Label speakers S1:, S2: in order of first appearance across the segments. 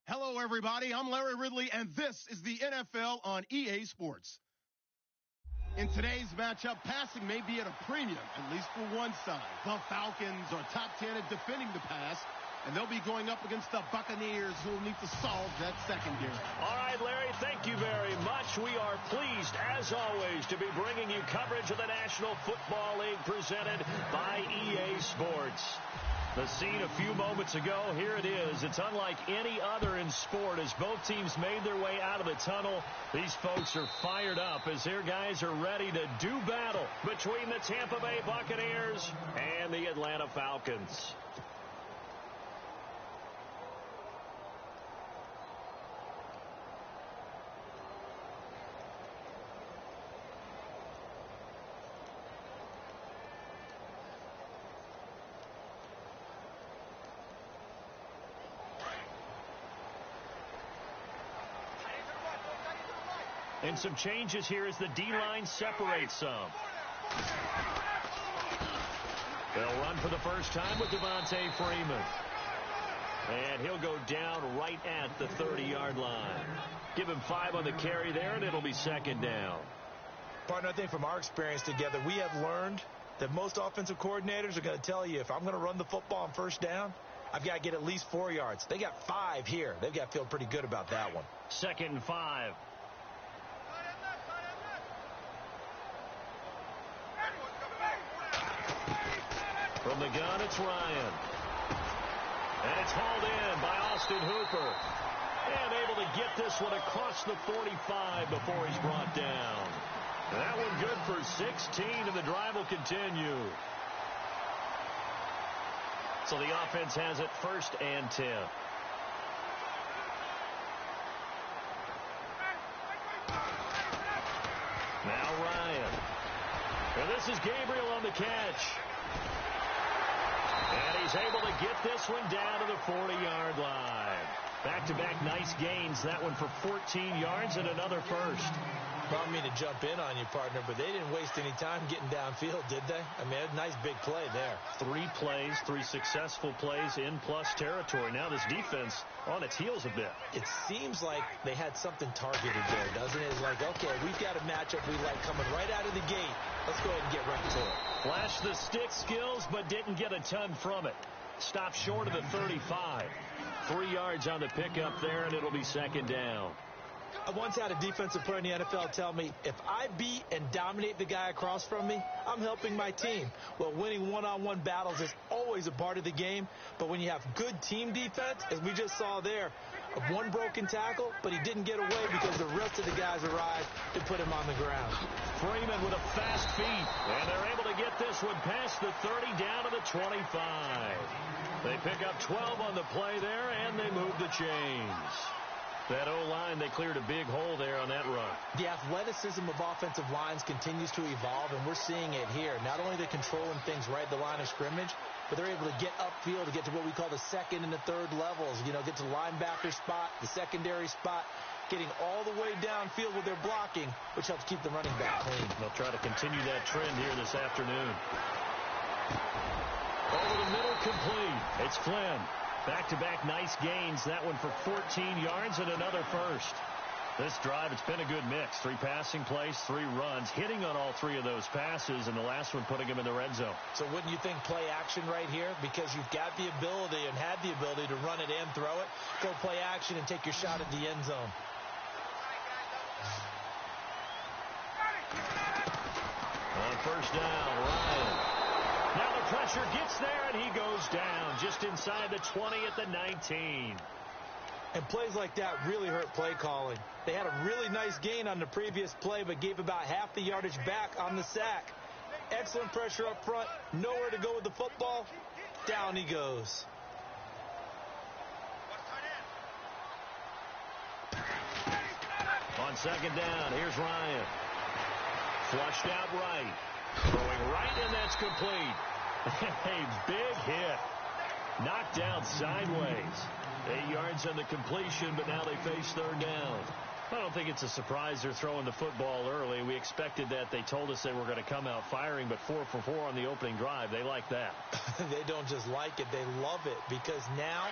S1: Hello, everybody. I'm Larry Ridley, and this is the NFL on EA Sports. In today's matchup, passing may be at a premium, at least for one side. The Falcons are top 10 at defending the pass, and they'll be going up against the Buccaneers, who will need to solve that secondary.
S2: All right, Larry, thank you very much. We are pleased, as always, to be bringing you coverage of the National Football League presented by EA Sports. The scene a few moments ago, here it is. It's unlike any other in sport as both teams made their way out of the tunnel. These folks are fired up as their guys are ready to do battle between the Tampa Bay Buccaneers and the Atlanta Falcons. And some changes here as the D-line separates some. They'll run for the first time with Devontae Freeman. And he'll go down right at the 30-yard line. Give him 5 on the carry there, and it'll be second down.
S3: Partner, I think from our experience together, we have learned that most offensive coordinators are going to tell you, if I'm going to run the football on first down, I've got to get at least 4 yards. They got 5 here. They've got to feel pretty good about that one.
S2: 2nd and 5. From the gun, it's Ryan. And it's hauled in by Austin Hooper. And able to get this one across the 45 before he's brought down. And that one good for 16, and the drive will continue. So the offense has it 1st and 10. Now Ryan. And this is Gabriel on the catch. And he's able to get this one down to the 40-yard line. Back-to-back nice gains. That one for 14 yards and another first.
S3: I don't mean to jump in on you, partner, but they didn't waste any time getting downfield, did they? I mean, a nice big play there.
S2: 3 plays, 3 successful plays in plus territory. Now this defense on its heels a bit.
S3: It seems like they had something targeted there, doesn't it? It's like, okay, we've got a matchup we like coming right out of the gate. Let's go ahead and get right to it.
S2: Flashed the stick skills, but didn't get a ton from it. Stopped short of the 35. 3 yards on the pickup there, and it'll be second down.
S3: I once had a defensive player in the NFL tell me, if I beat and dominate the guy across from me, I'm helping my team. Well, winning one-on-one battles is always a part of the game, but when you have good team defense, as we just saw there, one broken tackle, but he didn't get away because the rest of the guys arrived to put him on the ground.
S2: Freeman with a fast feet, and they're able to get this one past the 30 down to the 25. They pick up 12 on the play there, and they move the chains. That O-line, they cleared a big hole there on that run.
S3: The athleticism of offensive lines continues to evolve, and we're seeing it here. Not only they're controlling things right at the line of scrimmage, but they're able to get upfield to get to what we call the 2nd and the 3rd levels. You know, get to the linebacker spot, the secondary spot, getting all the way downfield with their blocking, which helps keep the running back clean.
S2: They'll try to continue that trend here this afternoon. Over the middle, complete. It's Flynn. Back-to-back nice gains. That one for 14 yards and another first. This drive, it's been a good mix. 3 passing plays, 3 runs, hitting on all 3 of those passes, and the last one putting him in the red zone.
S3: So wouldn't you think play action right here? Because you've got the ability and had the ability to run it and throw it. Go play action and take your shot at the end zone.
S2: On first down, Ryan. Now the pressure gets there, and he goes down just inside the 20 at the 19.
S3: And plays like that really hurt play calling. They had a really nice gain on the previous play, but gave about half the yardage back on the sack. Excellent pressure up front. Nowhere to go with the football. Down he goes.
S2: On second down, here's Ryan. Flushed out right. Throwing right, and that's complete. A big hit. Knocked down sideways. 8 yards on the completion, but now they face 3rd down. I don't think it's a surprise they're throwing the football early. We expected that. They told us they were going to come out firing, but 4 for 4 on the opening drive. They like that.
S3: They don't just like it. They love it, because now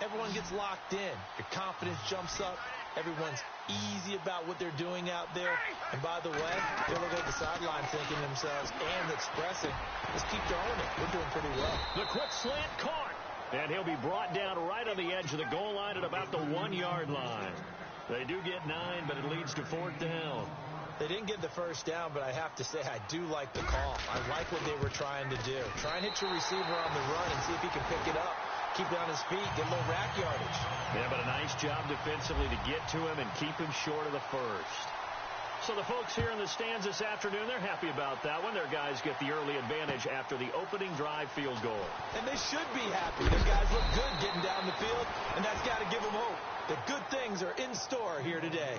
S3: everyone gets locked in. Your confidence jumps up. Everyone's easy about what they're doing out there. And by the way, they're looking at the sideline thinking to themselves and expressing, let's keep throwing it. We're doing pretty well.
S2: The quick slant caught. And he'll be brought down right on the edge of the goal line at about the 1-yard line. They do get 9, but it leads to 4th down.
S3: They didn't get the first down, but I have to say I do like the call. I like what they were trying to do. Try and hit your receiver on the run and see if he can pick it up. Keep it on his feet, get a little rack yardage.
S2: Yeah, but a nice job defensively to get to him and keep him short of the first. So the folks here in the stands this afternoon, they're happy about that one. Their guys get the early advantage after the opening drive field goal.
S3: And they should be happy. Their guys look good getting down the field, and that's got to give them hope that good things are in store here today.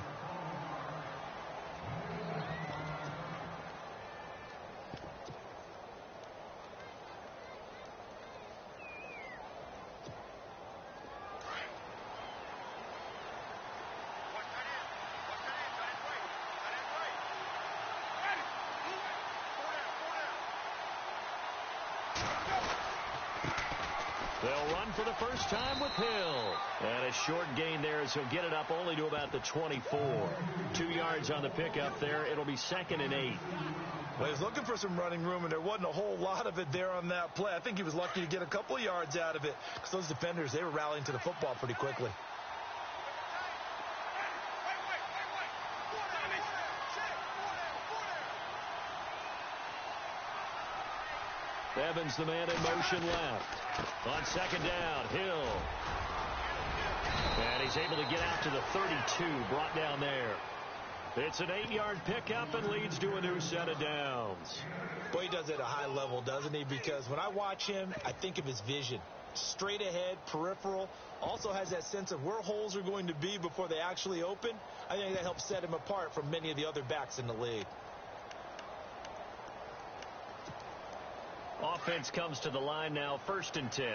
S2: They'll run for the first time with Hill. And a short gain there as he'll get it up only to about the 24. 2 yards on the pickup there. It'll be 2nd and 8.
S3: Well, he was looking for some running room, and there wasn't a whole lot of it there on that play. I think he was lucky to get a couple of yards out of it because those defenders, they were rallying to the football pretty quickly.
S2: Evans, the man in motion left. On 2nd down, Hill. And he's able to get out to the 32, brought down there. It's an 8-yard pickup and leads to a new set of downs.
S3: Boy, he does it at a high level, doesn't he? Because when I watch him, I think of his vision. Straight ahead, peripheral. Also has that sense of where holes are going to be before they actually open. I think that helps set him apart from many of the other backs in the league.
S2: Offense comes to the line now, 1st and 10.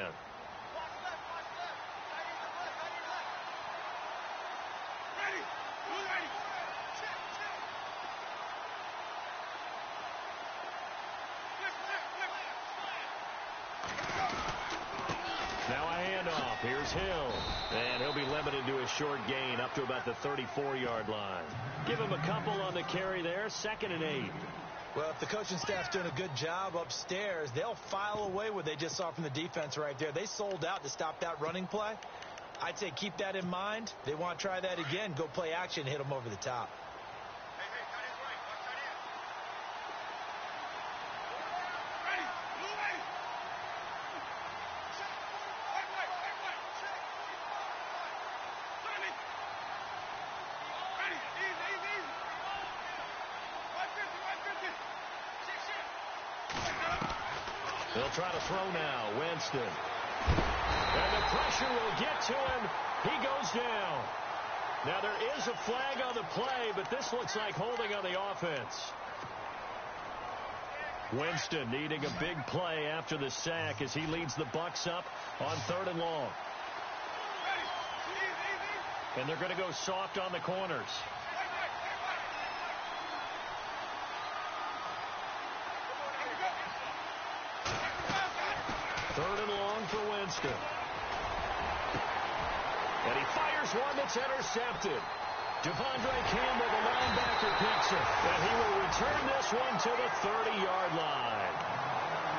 S2: Now a handoff. Here's Hill. And he'll be limited to a short gain up to about the 34-yard line. Give him a couple on the carry there, 2nd and 8.
S3: Well, if the coaching staff's doing a good job upstairs, they'll file away what they just saw from the defense right there. They sold out to stop that running play. I'd say keep that in mind. They want to try that again. Go play action, hit them over the top.
S2: They'll try to throw now. Winston. And the pressure will get to him. He goes down. Now there is a flag on the play, but this looks like holding on the offense. Winston needing a big play after the sack as he leads the Bucs up on 3rd and long. And they're going to go soft on the corners. 3rd and long for Winston. And he fires one that's intercepted. Devondre Campbell, the linebacker, picks it. And he will return this one to the 30-yard line.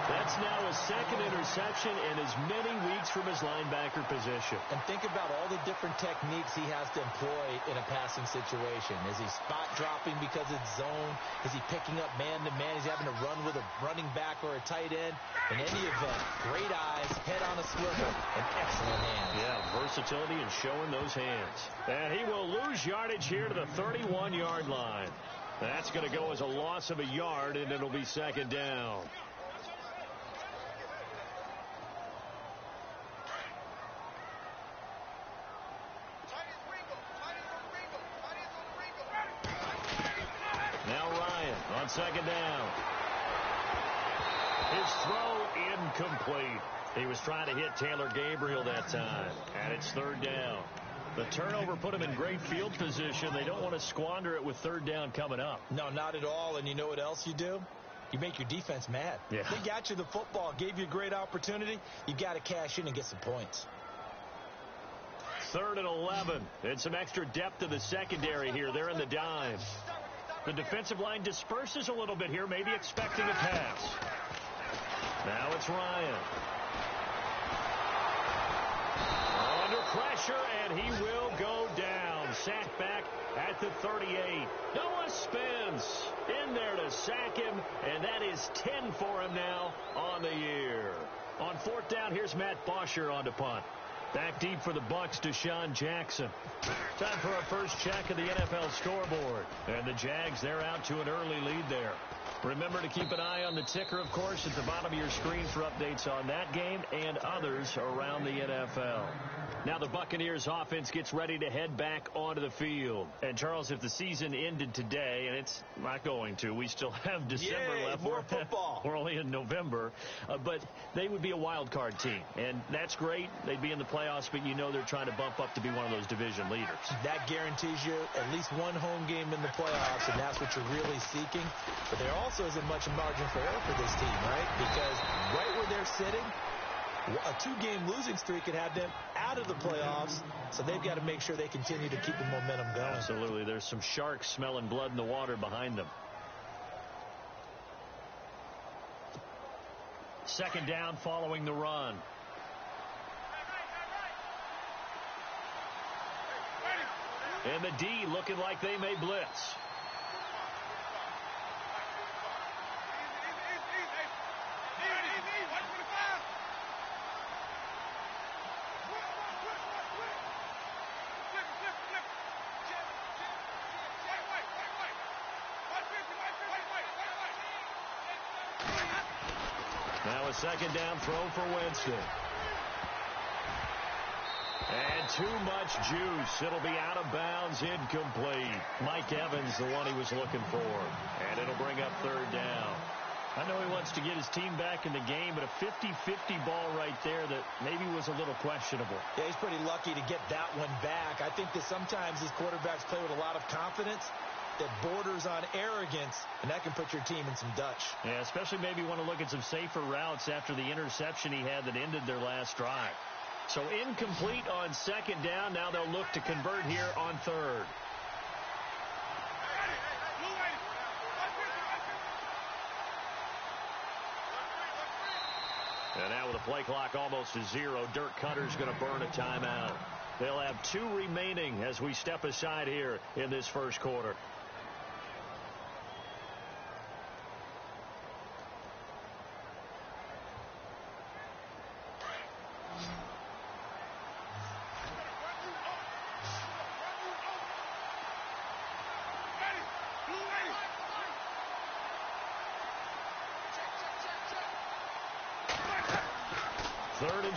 S2: That's now his 2nd interception in as many weeks from his linebacker position.
S3: And think about all the different techniques he has to employ in a passing situation. Is he spot dropping because it's zone? Is he picking up man-to-man? He's having to run with a running back or a tight end. In any event, great eyes, head on a swivel, and excellent hands.
S2: Yeah, versatility and showing those hands. And he will lose yardage here to the 31-yard line. That's going to go as a loss of a yard, and it'll be 2nd down. Now Ryan on 2nd down. His throw incomplete. He was trying to hit Taylor Gabriel that time, and it's 3rd down. The turnover put him in great field position. They don't want to squander it with 3rd down coming up.
S3: No, not at all. And you know what else you do? You make your defense mad.
S2: Yeah.
S3: They got you the football, gave you a great opportunity. You got to cash in and get some points.
S2: 3rd and 11. And some extra depth to the secondary here. They're in the dime. The defensive line disperses a little bit here, maybe expecting a pass. Now it's Ryan. Under pressure, and he will go down. Sacked back at the 38. Noah spins in there to sack him, and that is 10 for him now on the year. On 4th down, here's Matt Bosher on to punt. Back deep for the Bucs, Deshaun Jackson. Time for our first check of the NFL scoreboard. And the Jags, they're out to an early lead there. Remember to keep an eye on the ticker, of course, at the bottom of your screen for updates on that game and others around the NFL. Now the Buccaneers offense gets ready to head back onto the field. And, Charles, if the season ended today, and it's not going to, we still have December left.
S3: More football.
S2: We're only in November. But they would be a wild card team. And that's great. They'd be in the playoffs, but you know they're trying to bump up to be one of those division leaders.
S3: That guarantees you at least one home game in the playoffs, and that's what you're really seeking. But there also isn't much margin for error for this team, right? Because right where they're sitting, a 2-game losing streak could have them out of the playoffs, so they've got to make sure they continue to keep the momentum going.
S2: Absolutely. There's some sharks smelling blood in the water behind them. 2nd down following the run. And the D looking like they may blitz. Now a 2nd down throw for Winston. And too much juice. It'll be out of bounds, incomplete. Mike Evans, the one he was looking for. And it'll bring up 3rd down. I know he wants to get his team back in the game, but a 50-50 ball right there that maybe was a little questionable.
S3: Yeah, he's pretty lucky to get that one back. I think that sometimes these quarterbacks play with a lot of confidence that borders on arrogance, and that can put your team in some Dutch.
S2: Yeah, especially maybe want to look at some safer routes after the interception he had that ended their last drive. So incomplete on 2nd down. Now they'll look to convert here on 3rd. And now with the play clock almost to 0, Dirk Cutter's going to burn a timeout. They'll have 2 remaining as we step aside here in this first quarter.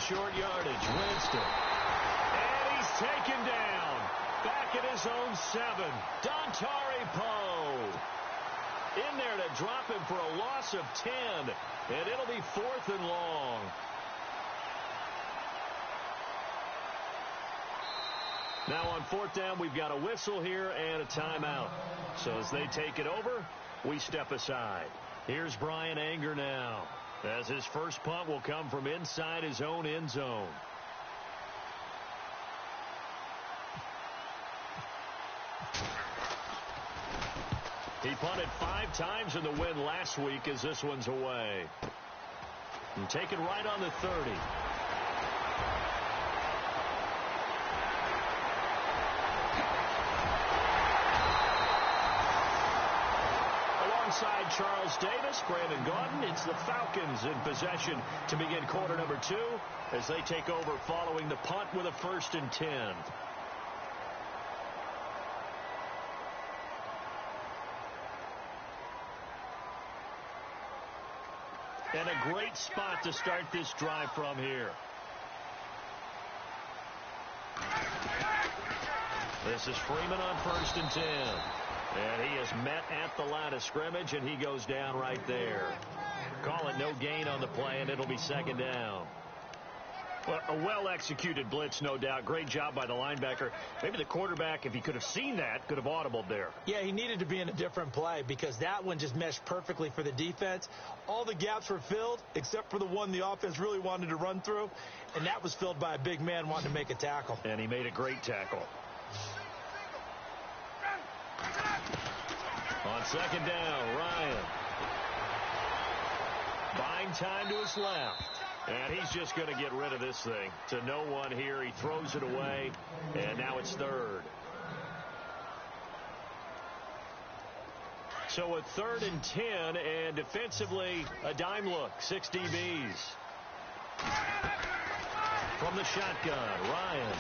S2: Short yardage, Winston. And he's taken down. Back at his own 7. Dontari Poe. In there to drop him for a loss of 10. And it'll be 4th and long. Now on 4th down, we've got a whistle here and a timeout. So as they take it over, we step aside. Here's Brian Anger now, as his first punt will come from inside his own end zone. He punted 5 times in the win last week as this one's away. And taken right on the 30. Alongside Charles Davis, Brandon Gaudin, it's the Falcons in possession to begin quarter number 2 as they take over following the punt with a 1st and 10. And a great spot to start this drive from here. This is Freeman on 1st and 10. And he is met at the line of scrimmage, and he goes down right there. Call it no gain on the play, and it'll be 2nd down. Well, a well-executed blitz, no doubt. Great job by the linebacker. Maybe the quarterback, if he could have seen that, could have audibled there.
S3: Yeah, he needed to be in a different play because that one just meshed perfectly for the defense. All the gaps were filled except for the one the offense really wanted to run through, and that was filled by a big man wanting to make a tackle.
S2: And he made a great tackle. On second down, Ryan. Buying time to his left. And he's just going to get rid of this thing. To no one here. He throws it away. And now it's third. So a 3rd and 10. And defensively, a dime look. 6 DBs. From the shotgun, Ryan.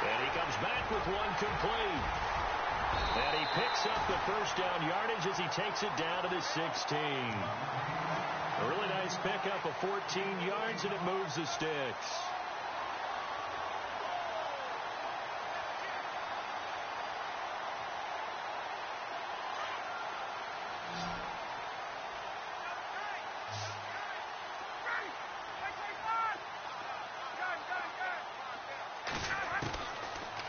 S2: And he comes back with one complete. And he picks up the first down yardage as he takes it down to the 16. A really nice pickup of 14 yards, and it moves the sticks.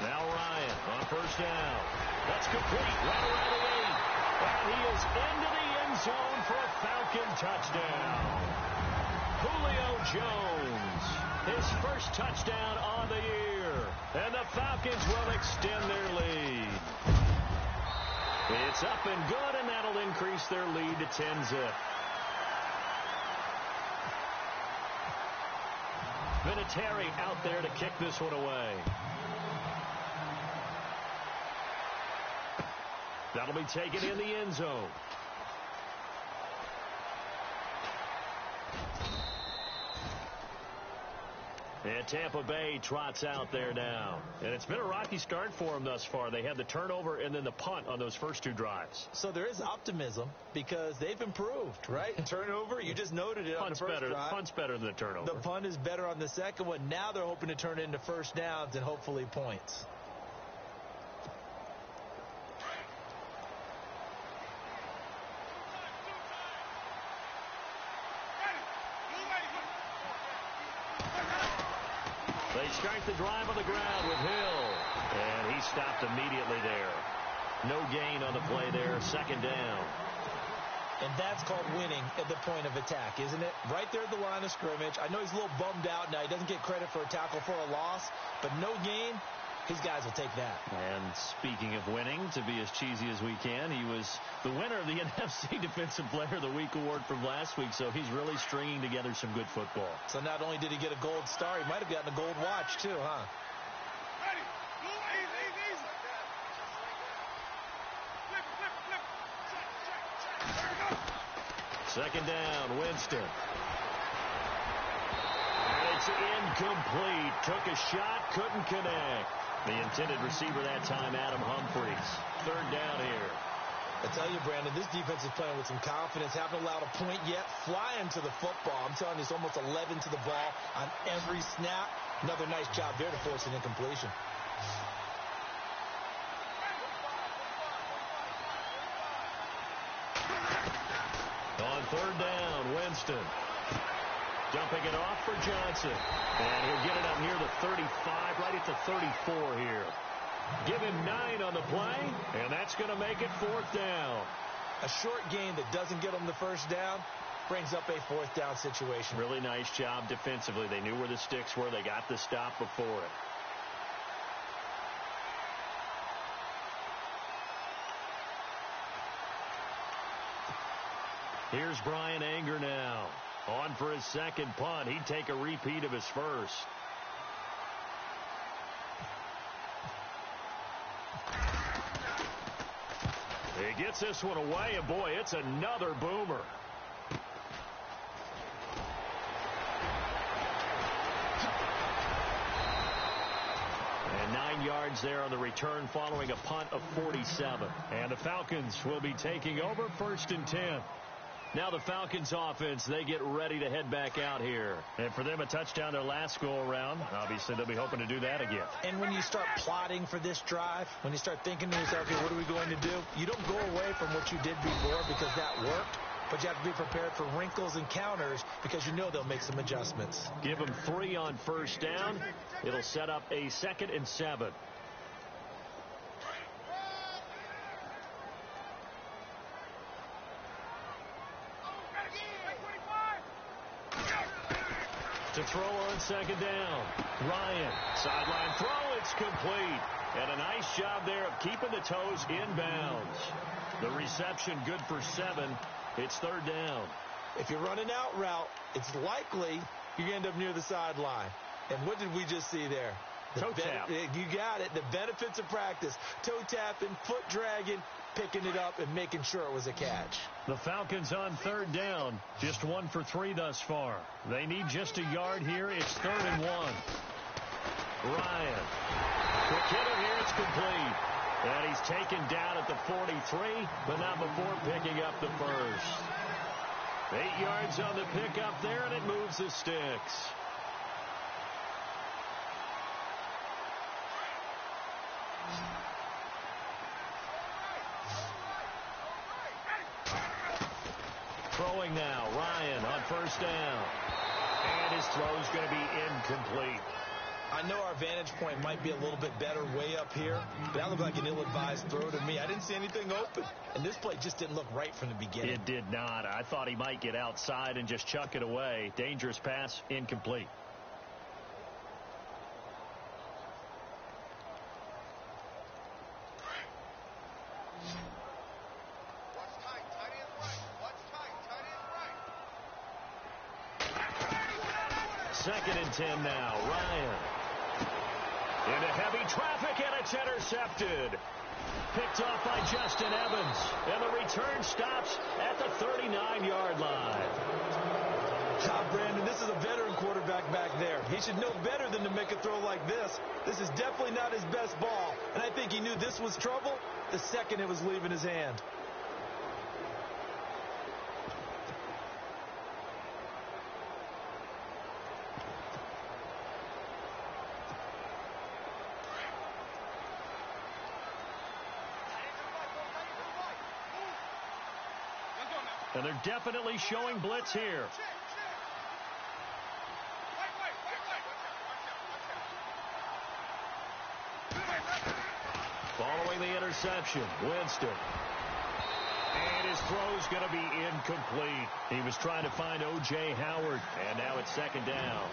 S2: Now Ryan on first down. That's complete right around the 8. And he is into the end zone for a Falcon touchdown. Julio Jones, his first touchdown on the year. And the Falcons will extend their lead. It's up and good, and that'll increase their lead to 10-zip. Vinatieri out there to kick this one away. That'll be taken in the end zone. And Tampa Bay trots out there now. And it's been a rocky start for them thus far. They had the turnover and then the punt on those first 2 drives.
S3: So there is optimism because they've improved, right? Turnover, you just noted it on the first drive.
S2: Punt's better than the turnover.
S3: The punt is better on the second one. Now they're hoping to turn it into first downs and hopefully points.
S2: They start the drive on the ground with Hill. And he stopped immediately there. No gain on the play there. Second down.
S3: And that's called winning at the point of attack, isn't it? Right there at the line of scrimmage. I know he's a little bummed out now. He doesn't get credit for a tackle for a loss. But no gain, his guys will take that.
S2: And speaking of winning, to be as cheesy as we can, he was the winner of the NFC Defensive Player of the Week award from last week, so he's really stringing together some good football.
S3: So not only did he get a gold star, he might have gotten a gold watch too, huh?
S2: Second down, Winston. And it's incomplete. Took a shot, couldn't connect. The intended receiver that time, Adam Humphries. Third down here.
S3: I tell you, Brandon, this defense is playing with some confidence. Haven't allowed a point yet. Flying to the football. I'm telling you, it's almost 11 to the ball on every snap. Another nice job there to force an incompletion.
S2: On third down, Winston. Dumping it off for Johnson. And he'll get it up near the 35, right at the 34 here. Give him 9 on the play, and that's going to make it 4th down.
S3: A short gain that doesn't get them the first down brings up a 4th down situation.
S2: Really nice job defensively. They knew where the sticks were. They got the stop before it. Here's Brian Anger now. On for his second punt. He'd take a repeat of his first. He gets this one away, and boy, it's another boomer. And 9 yards there on the return following a punt of 47. And the Falcons will be taking over 1st and 10. Now the Falcons offense, they get ready to head back out here. And for them, a touchdown their last go-around. Obviously, they'll be hoping to do that again.
S3: And when you start plotting for this drive, when you start thinking to yourself, okay, what are we going to do? You don't go away from what you did before because that worked. but you have to be prepared for wrinkles and counters because you know they'll make some adjustments.
S2: Give them 3 on first down. It'll set up a 2nd and 7. To throw on 2nd down. Ryan, sideline throw, it's complete. And a nice job there of keeping the toes inbounds. The reception good for 7. It's 3rd down.
S3: If you're running out route, it's likely you're going to end up near the sideline. And what did we just see there?
S2: Toe tap.
S3: You got it. The benefits of practice. Toe tapping, foot dragging, picking it up, and making sure it was a catch.
S2: The Falcons on 3rd down. Just 1 for 3 thus far. They need just a yard here. It's 3rd and 1. Ryan. Quick hitter here. It's complete. And he's taken down at the 43, but not before picking up the first. 8 yards on the pickup there, and it moves the sticks. Throwing now, Ryan on first down. And his throw's going to be incomplete.
S3: I know our vantage point might be a little bit better way up here, but that looked like an ill-advised throw to me. I didn't see anything open, and this play just didn't look right from the beginning.
S2: It did not. I thought he might get outside and just chuck it away. Dangerous pass, incomplete. Second and 10 now. Ryan. Into heavy traffic, and it's intercepted. Picked off by Justin Evans. And the return stops at the 39-yard line.
S3: Brandon, this is a veteran quarterback back there. He should know better than to make a throw like this. This is definitely not his best ball. And I think he knew this was trouble the second it was leaving his hand.
S2: And they're definitely showing blitz here. Following the interception, Winston. And his throw's going to be incomplete. He was trying to find O.J. Howard, and now it's 2nd down.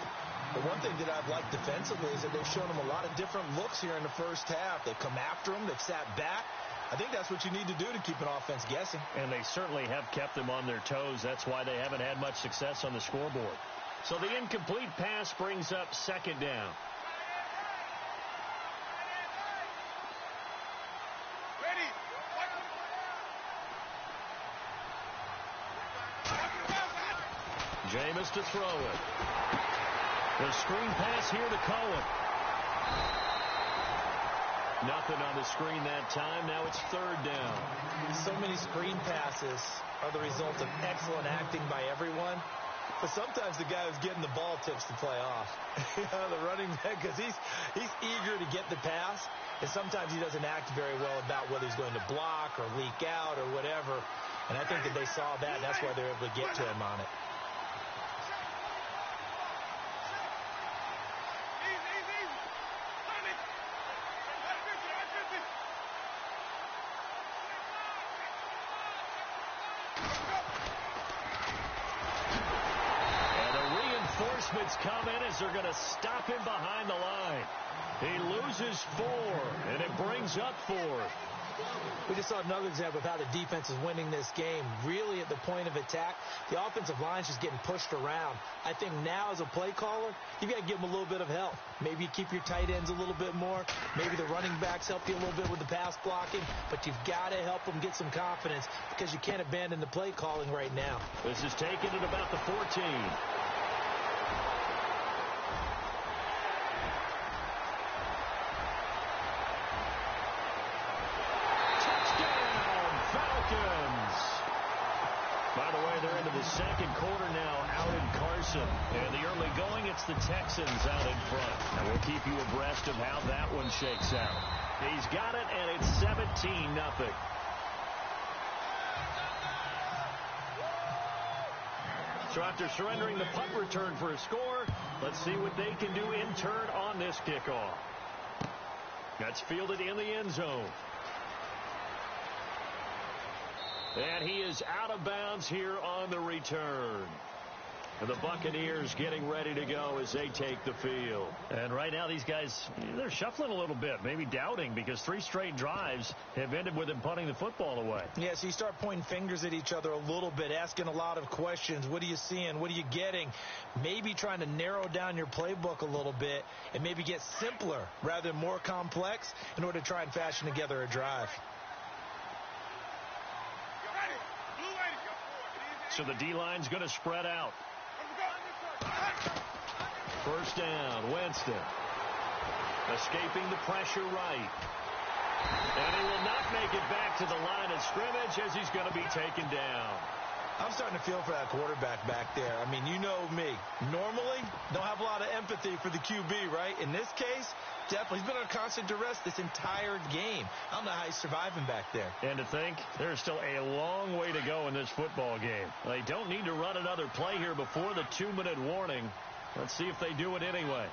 S3: The one thing that I've liked defensively is that they've shown him a lot of different looks here in the first half. They've come after him. They've sat back. I think that's what you need to do to keep an offense guessing.
S2: And they certainly have kept them on their toes. That's why they haven't had much success on the scoreboard. So the incomplete pass brings up 2nd down. Jameis to throw it. The screen pass here to Cohen. Nothing on the screen that time. Now it's 3rd down.
S3: So many screen passes are the result of excellent acting by everyone. But sometimes the guy who's getting the ball tips the play off. The running back, because he's eager to get the pass. And sometimes he doesn't act very well about whether he's going to block or leak out or whatever. And I think that they saw that. That's why they're able to get to him on it.
S2: Come in as they're going to stop him behind the line. He loses 4, and it brings up 4.
S3: We just saw another example of how the defense is winning this game. Really at the point of attack, the offensive line's just getting pushed around. I think now as a play caller, you got to give them a little bit of help. Maybe you keep your tight ends a little bit more. Maybe the running backs help you a little bit with the pass blocking. But you've got to help them get some confidence because you can't abandon the play calling right now.
S2: This is taken at about the 14. By the way, they're into the 2nd quarter now out in Carson. And the early going, it's the Texans out in front. And we'll keep you abreast of how that one shakes out. He's got it, and it's 17-0. So after surrendering the punt return for a score, let's see what they can do in turn on this kickoff. That's fielded in the end zone. And he is out of bounds here on the return. And the Buccaneers getting ready to go as they take the field.
S4: And right now these guys, they're shuffling a little bit, maybe doubting, because 3 straight drives have ended with them punting the football away.
S3: Yeah, so you start pointing fingers at each other a little bit, asking a lot of questions. What are you seeing? What are you getting? Maybe trying to narrow down your playbook a little bit and maybe get simpler rather than more complex in order to try and fashion together a drive.
S2: So the D-line's going to spread out. First down, Winston. Escaping the pressure right. And he will not make it back to the line of scrimmage as he's going to be taken down.
S3: I'm starting to feel for that quarterback back there. I mean, you know me. Normally, don't have a lot of empathy for the QB, right? In this case, definitely. He's been under constant duress this entire game. I don't know how he's surviving back there.
S4: And to think, there's still a long way to go in this football game.
S2: They don't need to run another play here before the 2-minute warning. Let's see if they do it anyway.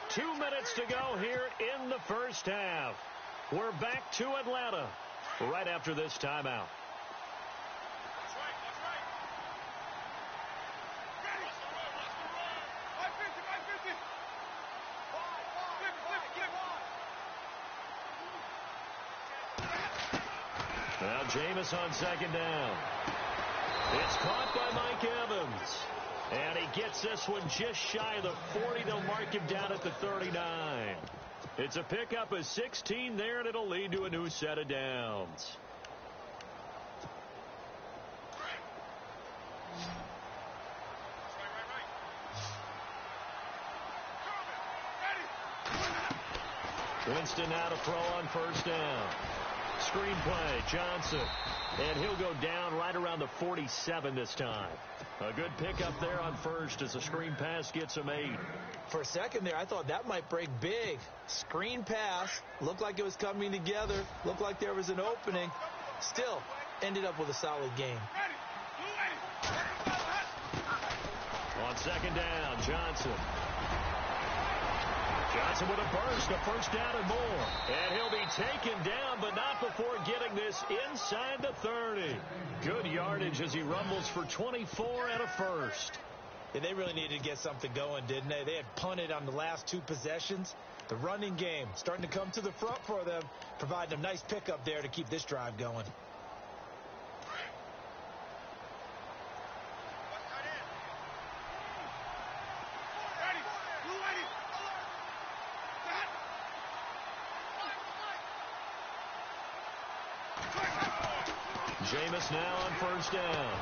S2: Two minutes to go here in the first half. We're back to Atlanta right after this timeout. Now Jameis on second down. It's caught by Mike Evans. And he gets this one just shy of the 40. They'll mark him down at the 39. It's a pickup of 16 there, and it'll lead to a new set of downs. Winston now to throw on first down. Screen play, Johnson. And he'll go down right around the 47 this time. A good pickup there on first as the screen pass gets him 8.
S3: For a second there, I thought that might break big. Screen pass. Looked like it was coming together. Looked like there was an opening. Still, ended up with a solid game.
S2: On second down, Johnson. Johnson with a burst, a first down and more. And he'll be taken down, but not before getting this inside the 30. Good yardage as he rumbles for 24 and a first.
S3: Yeah, they really needed to get something going, didn't they? They had punted on the last 2 possessions. The running game starting to come to the front for them, providing a nice pickup there to keep this drive going.
S2: Jameis now on first down.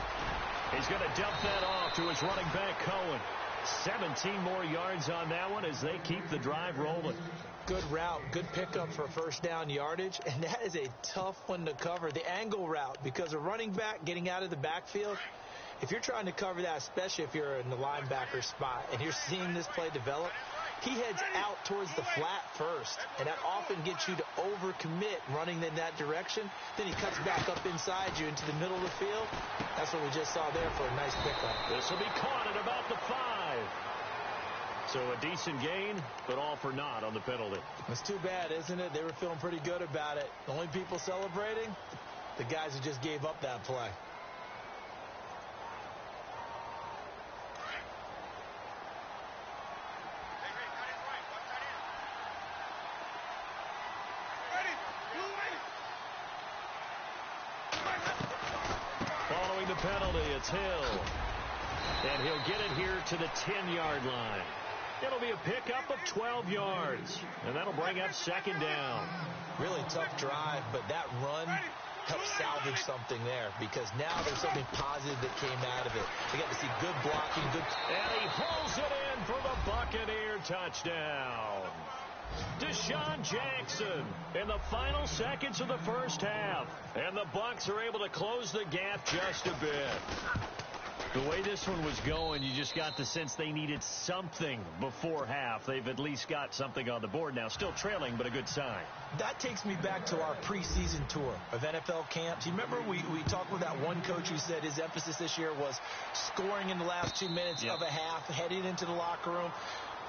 S2: He's going to dump that off to his running back, Cohen. 17 more yards on that one as they keep the drive rolling.
S3: Good route, good pickup for first down yardage, and that is a tough one to cover. The angle route, because a running back getting out of the backfield, if you're trying to cover that, especially if you're in the linebacker spot and you're seeing this play develop, he heads out towards the flat first, and that often gets you to overcommit running in that direction. Then he cuts back up inside you into the middle of the field. That's what we just saw there for a nice pickup.
S2: This will be caught at about the 5. So a decent gain, but all for naught on the penalty.
S3: It's too bad, isn't it? They were feeling pretty good about it. The only people celebrating, the guys who just gave up that play.
S2: Following the penalty, it's Hill. And he'll get it here to the 10-yard line. It'll be a pickup of 12 yards. And that'll bring up second down.
S3: Really tough drive, but that run helped salvage something there because now there's something positive that came out of it. We got to see good blocking, good.
S2: And he pulls it in for the Buccaneer touchdown. Deshaun Jackson in the final seconds of the first half. And the Bucs are able to close the gap just a bit.
S4: The way this one was going, you just got the sense they needed something before half. They've at least got something on the board now. Still trailing, but a good sign.
S3: That takes me back to our preseason tour of NFL camps. You remember we talked with that one coach who said his emphasis this year was scoring in the last 2 minutes of a half, heading into the locker room.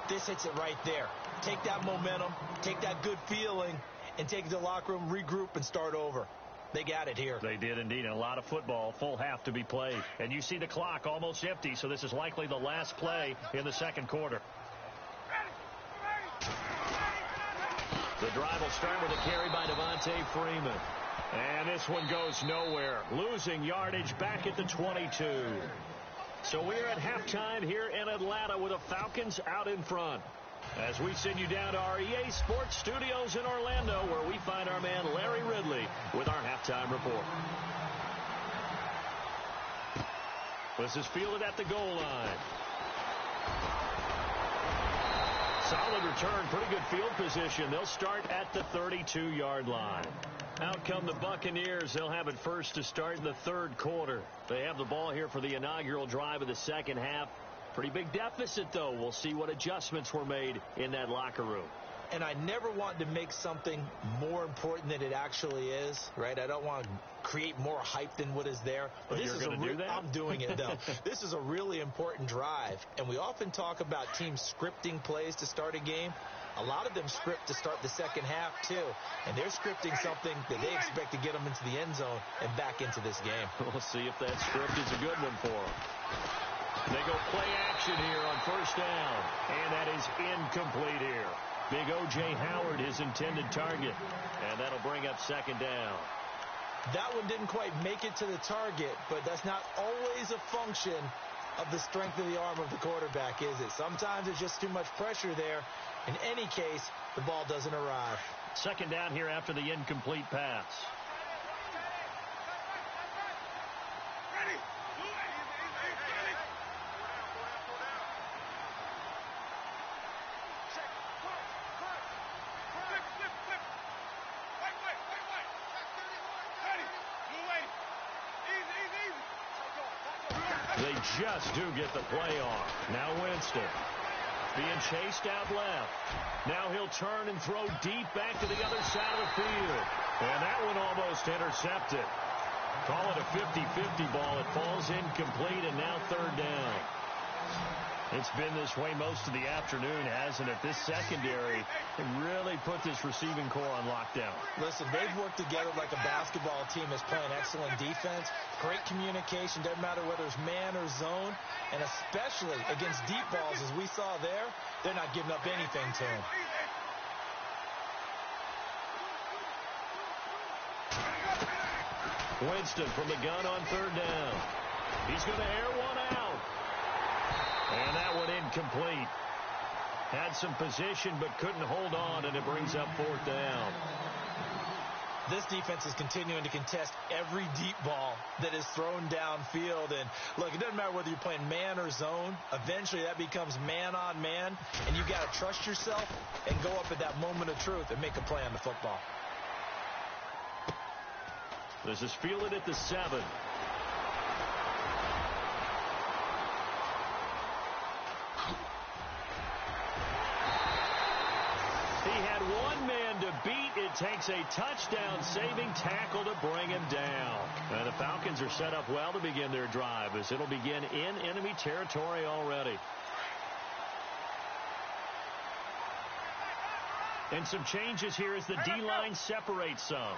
S3: This hits it right there. Take that momentum, take that good feeling, and take it to the locker room, regroup, and start over. They got it here.
S4: They did indeed, and a lot of football, full half to be played. And you see the clock almost empty, so this is likely the last play in the second quarter. The drive will start with a carry by Devontae Freeman. And this one goes nowhere. Losing yardage back at the 22. So we're at halftime here in Atlanta with the Falcons out in front. As we send you down to our EA Sports Studios in Orlando, where we find our man Larry Ridley with our halftime report. This is fielded at the goal line. Solid return, pretty good field position. They'll start at the 32-yard line. Out come the Buccaneers. They'll have it first to start in the third quarter. They have the ball here for the inaugural drive of the second half. Pretty big deficit, though. We'll see what adjustments were made in that locker room.
S3: And I never want to make something more important than it actually is, right? I don't want to create more hype than what is there.
S4: But this is going to do that?
S3: I'm doing it, though. This is a really important drive. And we often talk about teams scripting plays to start a game. A lot of them script to start the second half, too. And they're scripting something that they expect to get them into the end zone and back into this game.
S4: We'll see if that script is a good one for them. They go play action here on first down. And that is incomplete here. Big O.J. Howard, his intended target. And that'll bring up second down.
S3: That one didn't quite make it to the target, but that's not always a function of the strength of the arm of the quarterback, is it? Sometimes it's just too much pressure there. In any case, the ball doesn't arrive.
S4: Second down here after the incomplete pass. They just do get the play off. Now Winston being chased out left. Now he'll turn and throw deep back to the other side of the field. And that one almost intercepted. Call it a 50-50 ball. It falls incomplete, and now third down. It's been this way most of the afternoon, hasn't it? This secondary really put this receiving core on lockdown.
S3: Listen, they've worked together like a basketball team that's playing excellent defense. Great communication, doesn't matter whether it's man or zone. And especially against deep balls, as we saw there, they're not giving up anything to him.
S4: Winston from the gun on third down. He's going to air one out. And that one incomplete. Had some position but couldn't hold on, and it brings up fourth down.
S3: This defense is continuing to contest every deep ball that is thrown downfield. And look, it doesn't matter whether you're playing man or zone. Eventually that becomes man on man, and you got to trust yourself and go up at that moment of truth and make a play on the football.
S4: This is fielded at the 7. He had one man to beat. It takes a touchdown-saving tackle to bring him down. And the Falcons are set up well to begin their drive, as it'll begin in enemy territory already. And some changes here as the D-line separates some.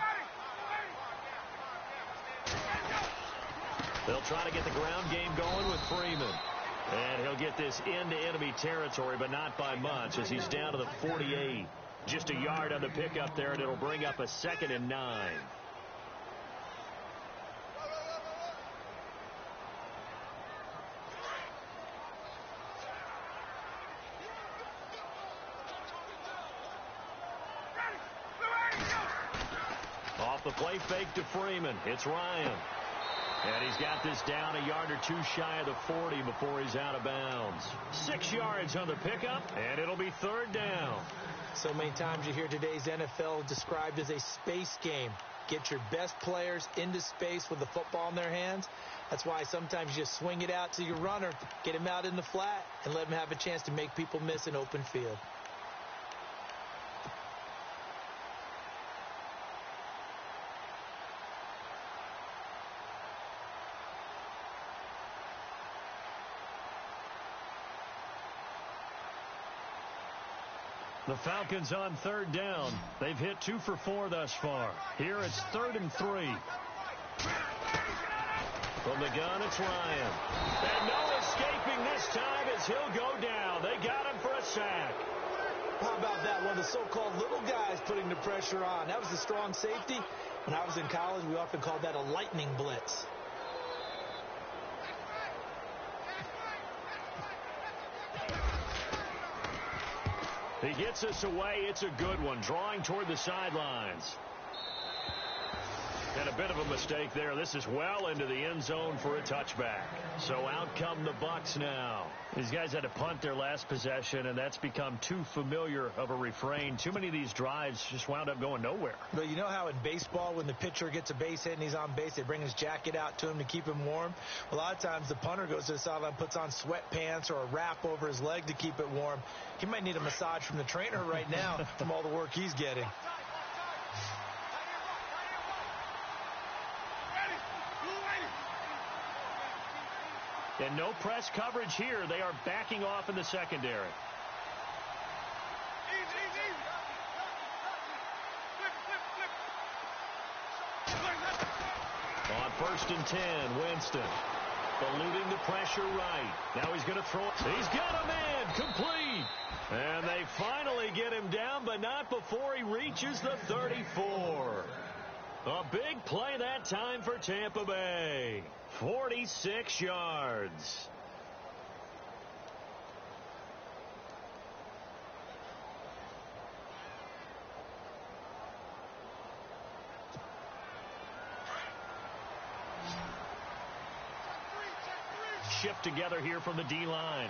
S4: They'll try to get the ground game going with Freeman. And he'll get this into enemy territory, but not by much, as he's down to the 48. Just a yard on the pickup there, and it'll bring up a 2nd and 9. Off the play fake to Freeman. It's Ryan. And he's got this down a yard or two shy of the 40 before he's out of bounds. 6 yards on the pickup, and it'll be third down.
S3: So many times you hear today's NFL described as a space game. get your best players into space with the football in their hands. That's why sometimes you just swing it out to your runner, get him out in the flat, and let him have a chance to make people miss an open field.
S2: The Falcons on third down. They've hit 2 for 4 thus far. Here it's 3rd and 3. From the gun, it's Ryan. And no escaping this time as he'll go down. They got him for a sack.
S3: How about that? One of the so-called little guys putting the pressure on. That was a strong safety. When I was in college, we often called that a lightning blitz.
S2: He gets us away. It's a good one. Drawing toward the sidelines. And a bit of a mistake there. This is well into the end zone for a touchback. So out come the Bucs now. These guys had to punt their last possession, and that's become too familiar of a refrain. Too many of these drives just wound up going nowhere.
S3: But you know how in baseball, when the pitcher gets a base hit and he's on base, they bring his jacket out to him to keep him warm? A lot of times the punter goes to the sideline, puts on sweatpants or a wrap over his leg to keep it warm. He might need a massage from the trainer right now from all the work he's getting.
S2: And no press coverage here. They are backing off in the secondary. On 1st and 10, Winston. Eluding the pressure right. Now he's going to throw it. He's got a man. Complete. And they finally get him down, but not before he reaches the 34. A big play that time for Tampa Bay. 46 yards. Shift together here from the D-line.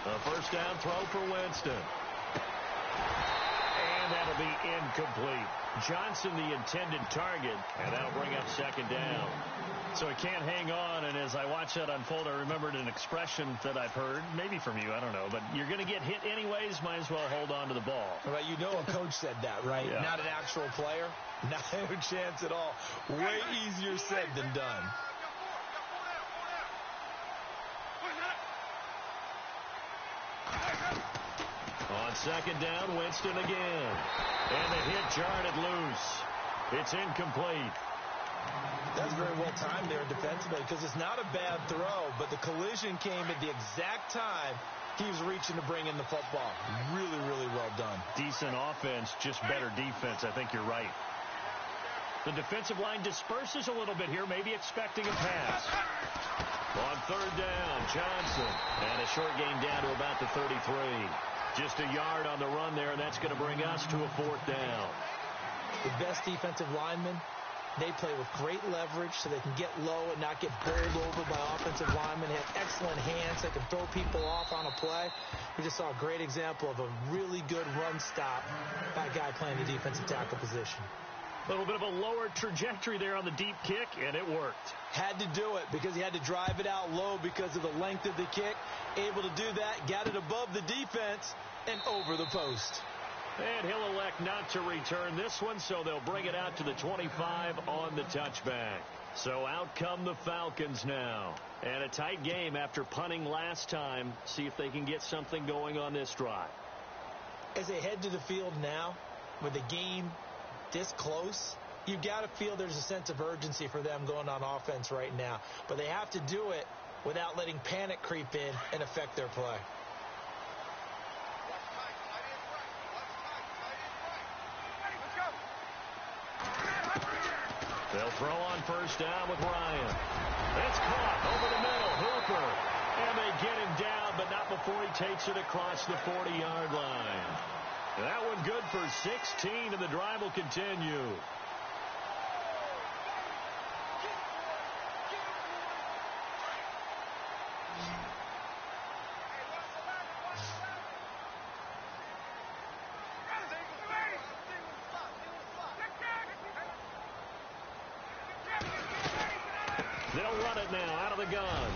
S2: A first down throw for Winston. And that'll be incomplete. Johnson the intended target, and that'll bring up 2nd down. So he can't hang on, and as I watch that unfold, I remembered an expression that I've heard, maybe from you, I don't know, but you're going to get hit anyways, might as well hold on to the ball.
S3: Well, you know a coach said that, right?
S2: Yeah.
S3: Not an actual player. Not a chance at all. Way easier said than done.
S2: On 2nd down, Winston again. And the hit jarred it loose. It's incomplete.
S3: That's very well timed there defensively because it's not a bad throw, but the collision came at the exact time he was reaching to bring in the football. Really, really well done.
S2: Decent offense, just better defense. I think you're right. The defensive line disperses a little bit here, maybe expecting a pass. On 3rd down, Johnson. And a short gain down to about the 33. Just a yard on the run there, and that's going to bring us to a 4th down.
S3: The best defensive linemen, they play with great leverage so they can get low and not get bowled over by offensive linemen. They have excellent hands. They can throw people off on a play. We just saw a great example of a really good run stop by a guy playing the defensive tackle position.
S2: A little bit of a lower trajectory there on the deep kick, and it worked.
S3: Had to do it because he had to drive it out low because of the length of the kick. Able to do that, got it above the defense and over the post.
S2: And he'll elect not to return this one, so they'll bring it out to the 25 on the touchback. So out come the Falcons now. And a tight game after punting last time. See if they can get something going on this drive.
S3: As they head to the field now, with the game this close, you've got to feel there's a sense of urgency for them going on offense right now. But they have to do it without letting panic creep in and affect their play.
S2: They'll throw on 1st down with Ryan. It's caught over the middle. Hooper. And they get him down, but not before he takes it across the 40-yard line. That one good for 16, and the drive will continue. run it now out of the gun.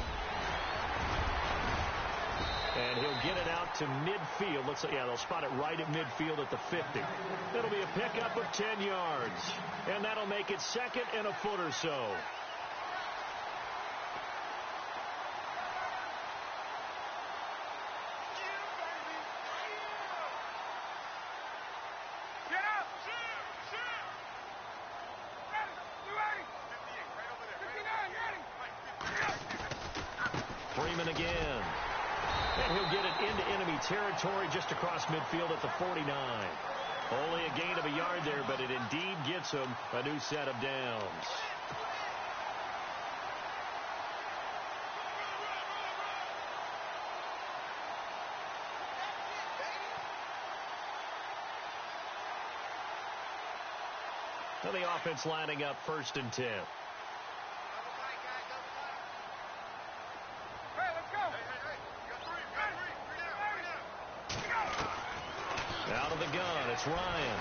S2: And he'll get it out to midfield. They'll spot it right at midfield at the 50. It'll be a pickup of 10 yards. And that'll make it second and a foot or so. Freeman again. And he'll get it into enemy territory just across midfield at the 49. Only a gain of a yard there, but it indeed gets him a new set of downs. Well, the offense lining up 1st and 10. Out of the gun, it's Ryan.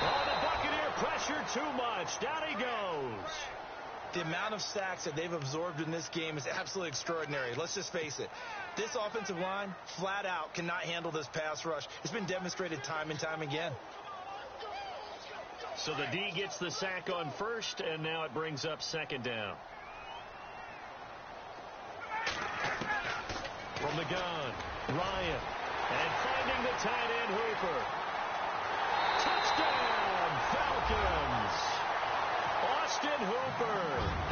S2: Oh, the Buccaneer pressure too much. Down he goes.
S3: The amount of sacks that they've absorbed in this game is absolutely extraordinary. Let's just face it. This offensive line, flat out, cannot handle this pass rush. It's been demonstrated time and time again.
S2: So the D gets the sack on 1st, and now it brings up 2nd down. From the gun, Ryan. And finding the tight end, Hooper. Touchdown, Falcons. Austin Hooper,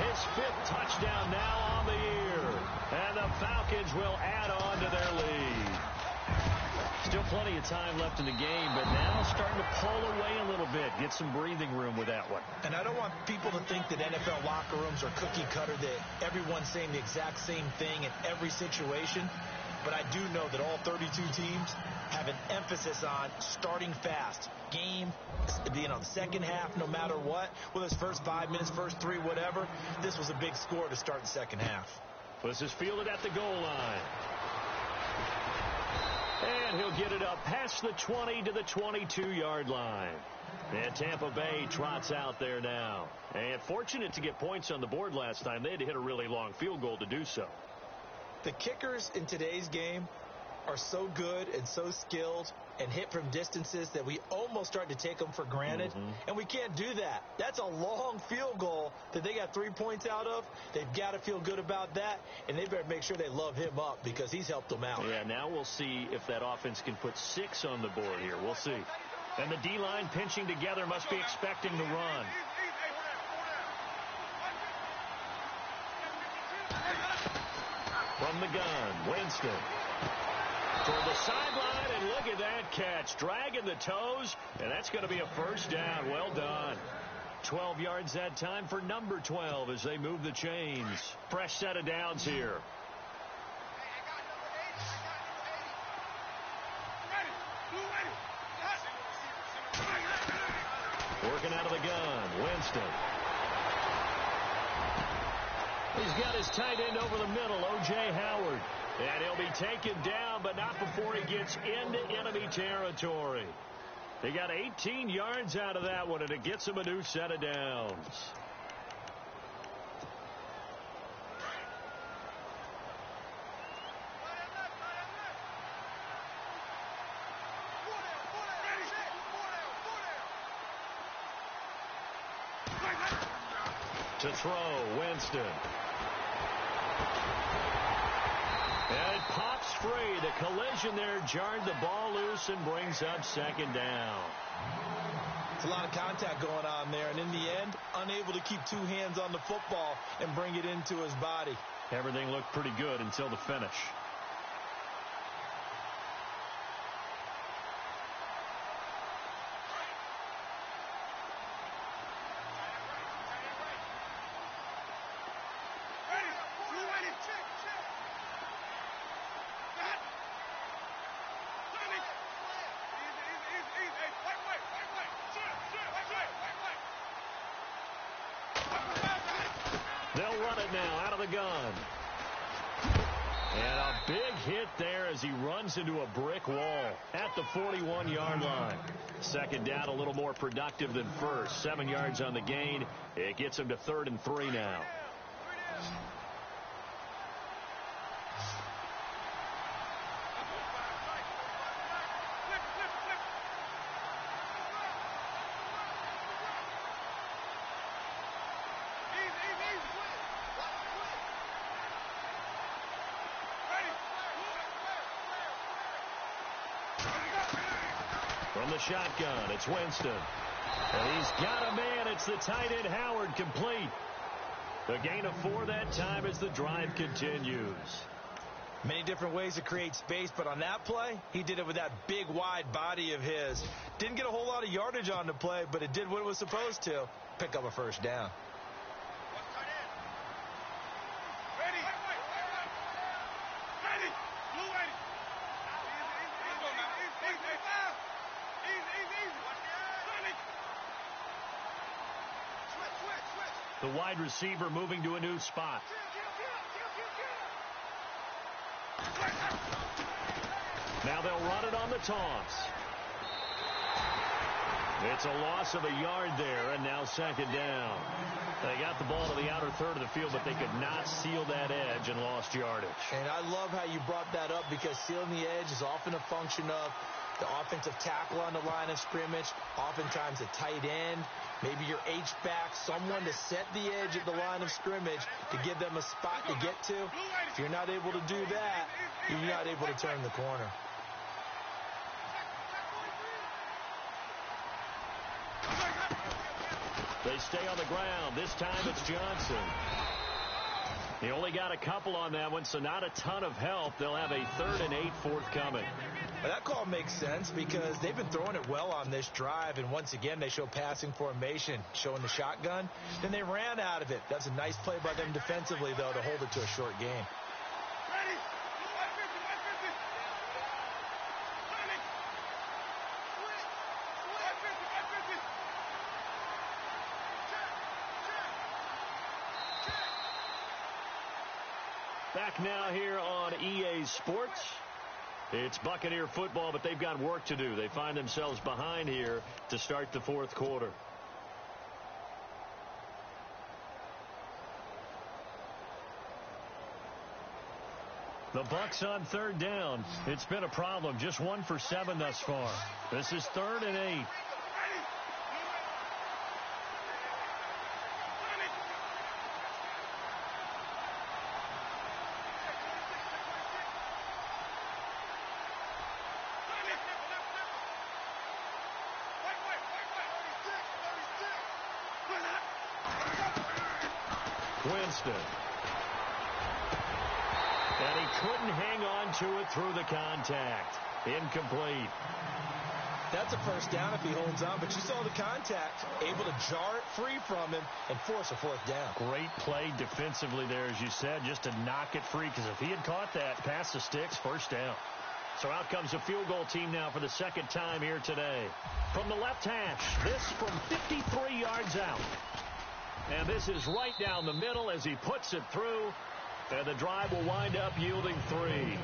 S2: his 5th touchdown now on the year. And the Falcons will add on to their lead. Still plenty of time left in the game, but now starting to pull away a little bit. Get some breathing room with that one.
S3: And I don't want people to think that NFL locker rooms are cookie cutter, that everyone's saying the exact same thing in every situation. But I do know that all 32 teams have an emphasis on starting fast. Game, the second half, no matter what. Whether it's first 5 minutes, first 3, whatever. This was a big score to start the second half.
S2: This is fielded at the goal line. And he'll get it up past the 20 to the 22-yard line. And Tampa Bay trots out there now. And fortunate to get points on the board last time. They had to hit a really long field goal to do so.
S3: The kickers in today's game are so good and so skilled and hit from distances that we almost start to take them for granted. And we can't do that. That's a long field goal that they got 3 points out of. They've got to feel good about that, and they better make sure they love him up because he's helped them out.
S2: Yeah, now we'll see if that offense can put 6 on the board here. We'll see. And the D-line pinching together must be expecting the run. From the gun, Winston. Toward the sideline, and look at that catch. Dragging the toes, and that's going to be a 1st down. Well done. 12 yards that time for number 12 as they move the chains. Fresh set of downs here. Working out of the gun, Winston. He's got his tight end over the middle, O.J. Howard. And he'll be taken down, but not before he gets into enemy territory. He got 18 yards out of that one, and it gets him a new set of downs. To throw, Winston. And it pops free. The collision there jarred the ball loose and brings up 2nd down.
S3: It's a lot of contact going on there, and in the end, unable to keep 2 hands on the football and bring it into his body.
S2: Everything looked pretty good until the finish. They'll run it now out of the gun. And a big hit there as he runs into a brick wall at the 41-yard line. 2nd down, a little more productive than first. 7 yards on the gain. It gets him to 3rd and 3 now. From the shotgun, it's Winston. And he's got a man. It's the tight end, Howard, complete. A gain of 4 that time as the drive continues.
S3: Many different ways to create space, but on that play, he did it with that big, wide body of his. Didn't get a whole lot of yardage on the play, but it did what it was supposed to. Pick up a first down.
S2: The wide receiver moving to a new spot. Now they'll run it on the toss. It's a loss of a yard there, and now second down. They got the ball to the outer third of the field, but they could not seal that edge and lost yardage.
S3: And I love how you brought that up, because sealing the edge is often a function of the offensive tackle on the line of scrimmage, oftentimes a tight end, maybe your H-back, someone to set the edge at the line of scrimmage to give them a spot to get to. If you're not able to do that, you're not able to turn the corner.
S2: They stay on the ground. This time it's Johnson. He only got a couple on that one, so not a ton of help. They'll have a 3rd and 8 forthcoming.
S3: Well, that call makes sense because they've been throwing it well on this drive, and once again they show passing formation, showing the shotgun. Then they ran out of it. That's a nice play by them defensively, though, to hold it to a short game.
S2: Back now here on EA Sports. It's Buccaneer football, but they've got work to do. They find themselves behind here to start the 4th quarter. The Bucs on 3rd down. It's been a problem. Just 1 for 7 thus far. This is 3rd and 8. Winston. And he couldn't hang on to it through the contact. Incomplete.
S3: That's a first down if he holds on, but you saw the contact. Able to jar it free from him and force a 4th down.
S2: Great play defensively there, as you said, just to knock it free, because if he had caught that past the sticks, first down. So out comes a field goal team now for the 2nd time here today. From the left hash, this from 53 yards out. And this is right down the middle as he puts it through. And the drive will wind up yielding 3.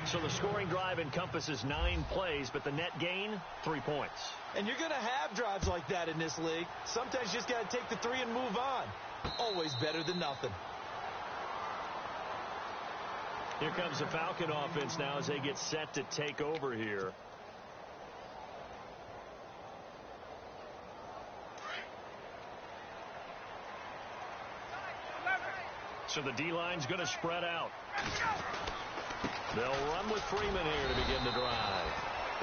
S2: So the scoring drive encompasses 9 plays, but the net gain, 3 points.
S3: And you're going to have drives like that in this league. Sometimes you just got to take the 3 and move on. Always better than nothing.
S2: Here comes the Falcon offense now as they get set to take over here. So the D-line's going to spread out. They'll run with Freeman here to begin the drive.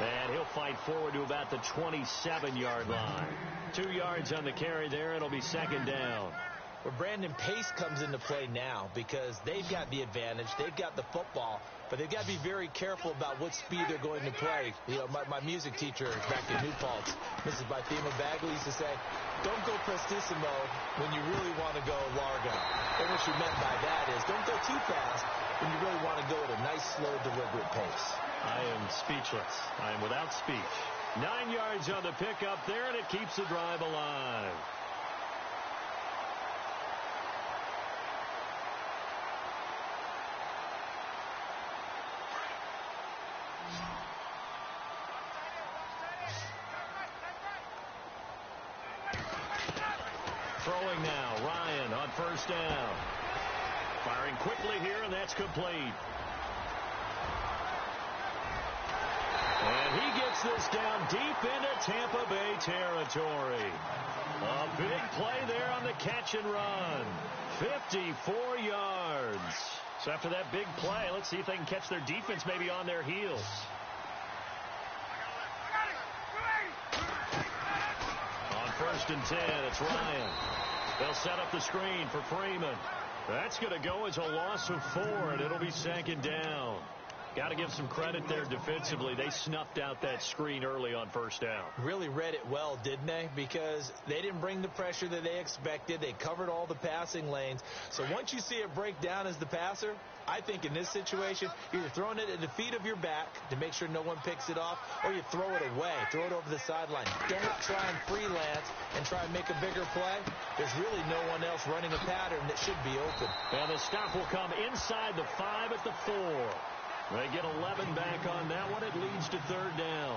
S2: And he'll fight forward to about the 27-yard line. 2 yards on the carry there. It'll be 2nd down.
S3: Where Brandon Pace comes into play now because they've got the advantage. They've got the football, but they've got to be very careful about what speed they're going to play. You know, my music teacher back in New Paltz, Mrs. Bythema Bagley, used to say, don't go prestissimo when you really want to go largo. And what she meant by that is don't go too fast when you really want to go at a nice, slow, deliberate pace.
S2: I am speechless. I am without speech. 9 yards on the pickup there, and it keeps the drive alive. Throwing now, Ryan on first down. Firing quickly here, and that's complete. And he gets this down deep into Tampa Bay territory. A big play there on the catch and run. 54 yards. So after that big play, let's see if they can catch their defense maybe on their heels. On 1st and 10, it's Ryan. They'll set up the screen for Freeman. That's going to go as a loss of 4, and it'll be 2nd down. Got to give some credit there defensively. They snuffed out that screen early on 1st down.
S3: Really read it well, didn't they? Because they didn't bring the pressure that they expected. They covered all the passing lanes. So once you see it break down as the passer, I think in this situation, you're throwing it at the feet of your back to make sure no one picks it off, or you throw it away, throw it over the sideline. Don't try and freelance and try and make a bigger play. There's really no one else running a pattern that should be open.
S2: And the stop will come inside the 5 at the 4. They get 11 back on that one. It leads to 3rd down.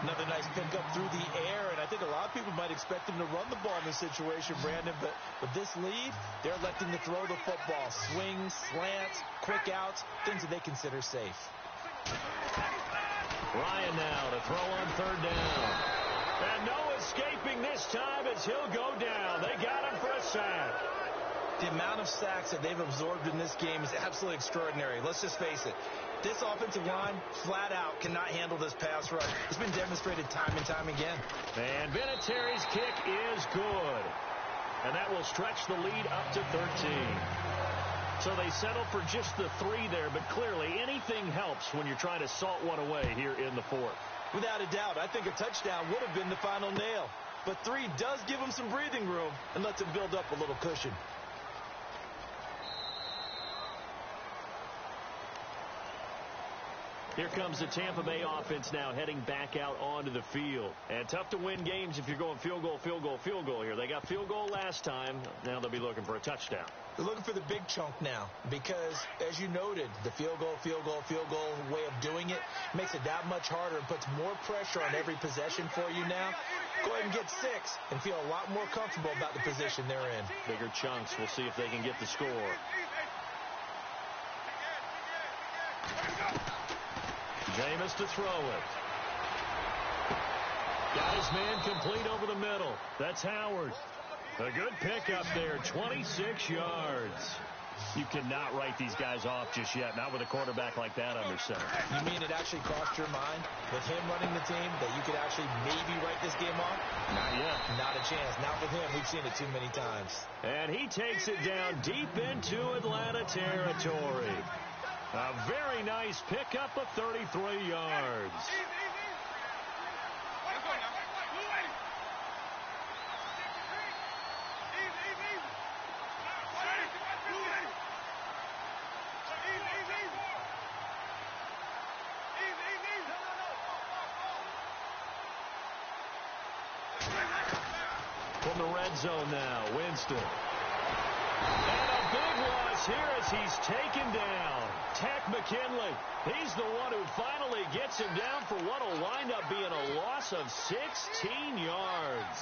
S3: Another nice pickup through the air, and I think a lot of people might expect him to run the ball in this situation, Brandon, but with this lead, they're electing to throw the football. Swings, slants, quick outs, things that they consider safe.
S2: Ryan now to throw on 3rd down. And no escaping this time as he'll go down. They got him for a sack.
S5: The amount of sacks that they've absorbed in this game is absolutely extraordinary. Let's just face it. This offensive line, flat out, cannot handle this pass rush. It's been demonstrated time and time again.
S2: And Vinatieri's kick is good. And that will stretch the lead up to 13. So they settle for just the 3 there, but clearly anything helps when you're trying to salt one away here in the 4th.
S3: Without a doubt, I think a touchdown would have been the final nail. But 3 does give them some breathing room and lets them build up a little cushion.
S2: Here comes the Tampa Bay offense now heading back out onto the field. And tough to win games if you're going field goal, field goal, field goal here. They got field goal last time. Now they'll be looking for a touchdown.
S3: They're looking for the big chunk now because, as you noted, the field goal way of doing it makes it that much harder and puts more pressure on every possession for you now. Go ahead and get 6 and feel a lot more comfortable about the position they're in.
S2: Bigger chunks. We'll see if they can get the score. Jameis to throw it. Got his man complete over the middle. That's Howard. A good pickup there, 26 yards. You cannot write these guys off just yet, not with a quarterback like that under center.
S3: You mean it actually crossed your mind with him running the team that you could actually maybe write this game off?
S2: Not yet.
S3: Not a chance. Not with him. We've seen it too many times.
S2: And he takes it down deep into Atlanta territory. A very nice pickup of 33 yards. From the red zone now, Winston. And a big loss here as he's taken down. Tech McKinley. He's the one who finally gets him down for what will wind up being a loss of 16 yards.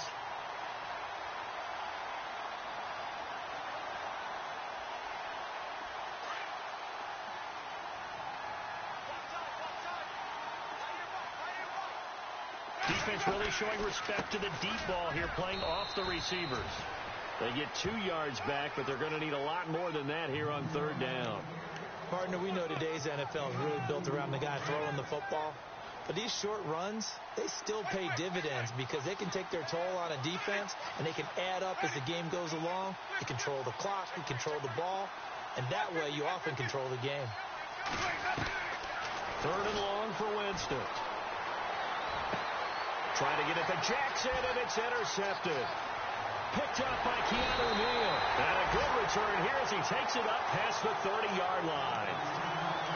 S2: Defense really showing respect to the deep ball here, playing off the receivers. They get 2 yards back, but they're going to need a lot more than that here on 3rd down.
S3: Partner, we know today's NFL is really built around the guy throwing the football. But these short runs, they still pay dividends because they can take their toll on a defense, and they can add up as the game goes along. You control the clock, you control the ball, and that way you often control the game.
S2: 3rd and long for Winston. Trying to get it to Jackson, and it's intercepted. Picked up by Keanu Neal. And a good return here as he takes it up past the 30-yard line.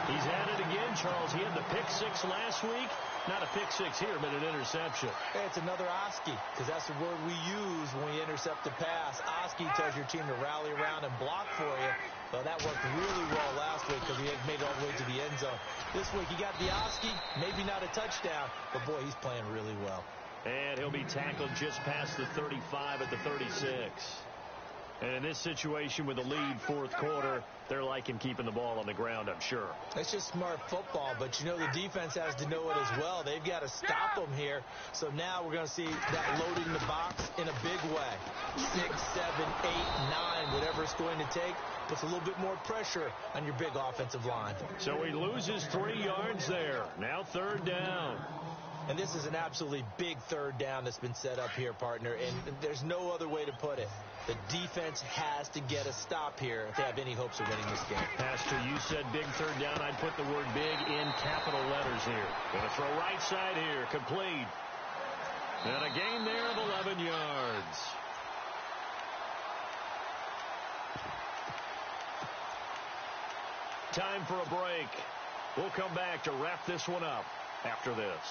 S2: He's at it again, Charles. He had the pick 6 last week. Not a pick 6 here, but an interception.
S3: Hey, it's another Oski, because that's the word we use when we intercept a pass. Oski tells your team to rally around and block for you. Well, that worked really well last week because he had made it all the way to the end zone. This week he got the Oski, maybe not a touchdown, but boy, he's playing really well.
S2: And he'll be tackled just past the 35 at the 36. And in this situation with the lead fourth quarter, they're liking keeping the ball on the ground, I'm sure.
S3: That's just smart football, but you know the defense has to know it as well. They've got to stop them here. So now we're going to see that loading the box in a big way. 6, 7, 8, 9, whatever it's going to take, puts a little bit more pressure on your big offensive line.
S2: So he loses 3 yards there. Now third down.
S3: And this is an absolutely big third down that's been set up here, partner, and there's no other way to put it. The defense has to get a stop here if they have any hopes of winning this game.
S2: Pastor, you said big third down. I'd put the word big in capital letters here. Going to throw right side here. Complete. And a gain there of 11 yards. Time for a break. We'll come back to wrap this one up after this.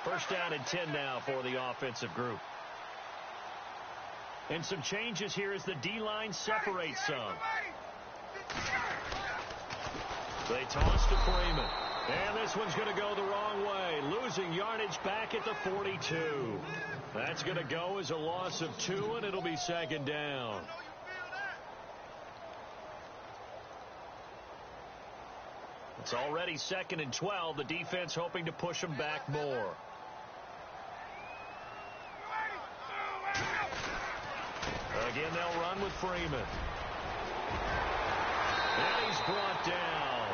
S2: First down and 10 now for the offensive group. And some changes here as the D-line separates some. They toss to Freeman. And this one's going to go the wrong way. Losing yardage back at the 42. That's going to go as a loss of 2, and it'll be second down. It's already 2nd and 12. The defense hoping to push them back more. Again, they'll run with Freeman. And he's brought down.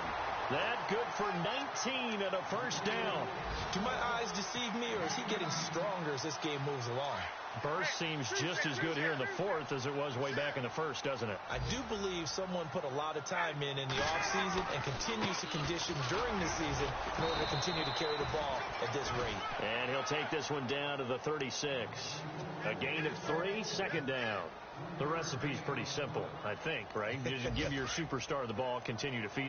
S2: That good for 19 and a first down.
S3: Do my eyes deceive me, or is he getting stronger as this game moves along?
S2: Burst seems just as good here in the fourth as it was way back in the first, doesn't it?
S3: I do believe someone put a lot of time in the offseason and continues to condition during the season in order to continue to carry the ball at this rate.
S2: And he'll take this one down to the 36. A gain of 3, second down. The recipe's pretty simple, I think, right? You just give your superstar the ball, continue to feed.